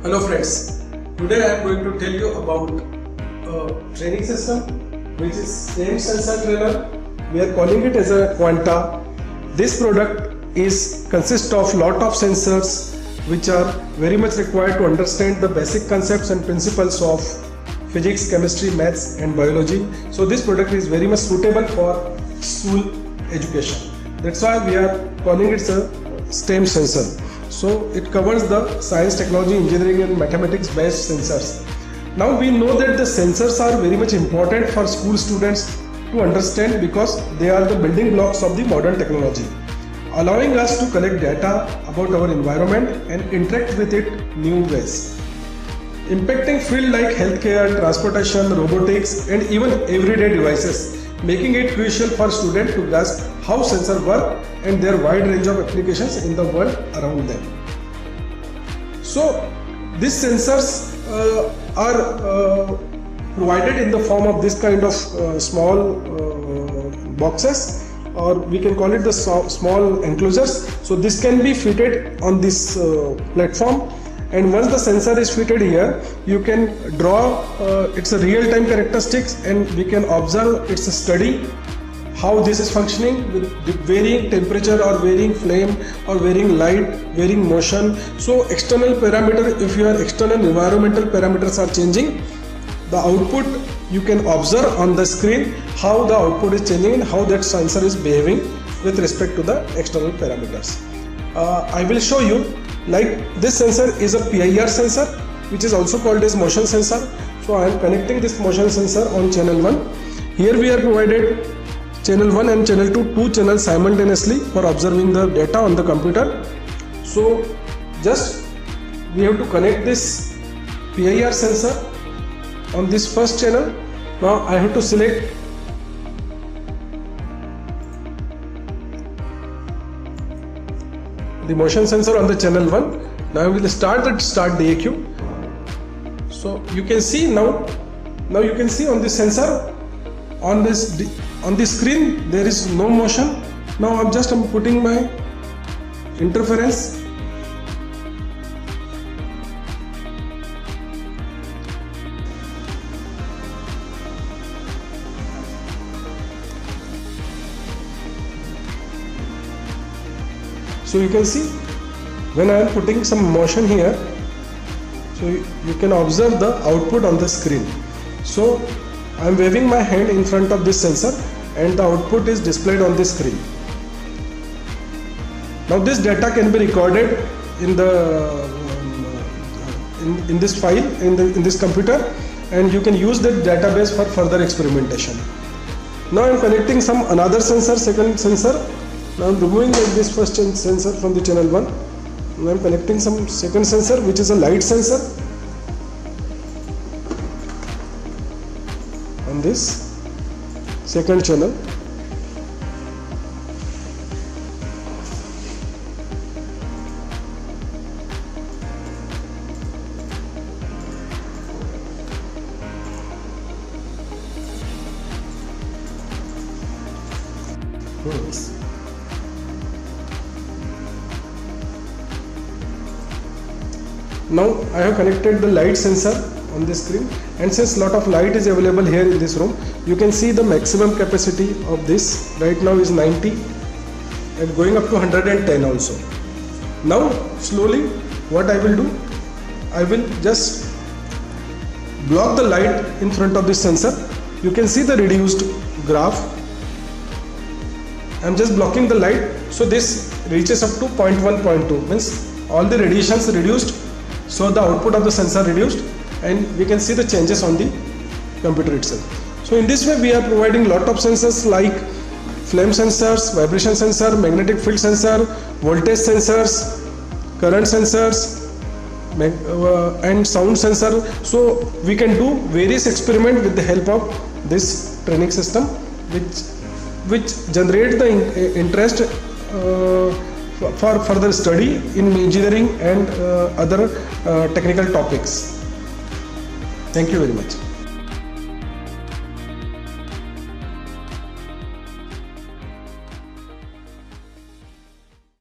Hello friends, today I am going to tell you about a training system which is same sensor trainer. We are calling it as a Quanta. This product consists of lot of sensors which are very much required to understand the basic concepts and principles of physics, chemistry, maths and biology. So this product is very much suitable for school education. That's why we are calling it a STEM sensor. So it covers the science, technology, engineering and mathematics based sensors. Now we know that the sensors are very much important for school students to understand because they are the building blocks of the modern technology, allowing us to collect data about our environment and interact with it new ways. Impacting fields like healthcare, transportation, robotics and even everyday devices, making it crucial for students to grasp how sensors work and their wide range of applications in the world around them. So these sensors are provided in the form of this kind of small boxes, or we can call it the small enclosures. So this can be fitted on this platform, and once the sensor is fitted here, you can draw its real-time characteristics and we can observe its study, how this is functioning with varying temperature or varying flame or varying light, varying motion. So external parameter, if your external environmental parameters are changing, the output you can observe on the screen how the output is changing and how that sensor is behaving with respect to the external parameters. I will show you, like this sensor is a PIR sensor which is also called as motion sensor. So I am connecting this motion sensor on channel 1. Here we are provided channel 1 and channel 2 channels simultaneously for observing the data on the computer. So just we have to connect this PIR sensor on this first channel. Now I have to select the motion sensor on the channel 1. Now I will start DAQ. So you can see now you can see on the sensor on the screen there is no motion. Now I'm putting my interference. So you can see when I am putting some motion here, so you can observe the output on the screen. So I am waving my hand in front of this sensor and the output is displayed on the screen. Now this data can be recorded in the in this file in this computer, and you can use that database for further experimentation. Now I am connecting another sensor, second sensor. Now I am removing this first sensor from the channel 1. Now I am connecting some second sensor which is a light sensor on this second channel. Now I have connected the light sensor on the screen, and since lot of light is available here in this room, you can see the maximum capacity of this right now is 90 and going up to 110 also. Now slowly what I will do, I will just block the light in front of this sensor. You can see the reduced graph. I am just blocking the light, so this reaches up to 0.1, 0.2, means all the radiations reduced. So the output of the sensor reduced and we can see the changes on the computer itself. So in this way we are providing lot of sensors like flame sensors, vibration sensor, magnetic field sensor, voltage sensors, current sensors and sound sensor. So we can do various experiments with the help of this training system which generate the interest for further study in engineering and other technical topics. Thank you very much.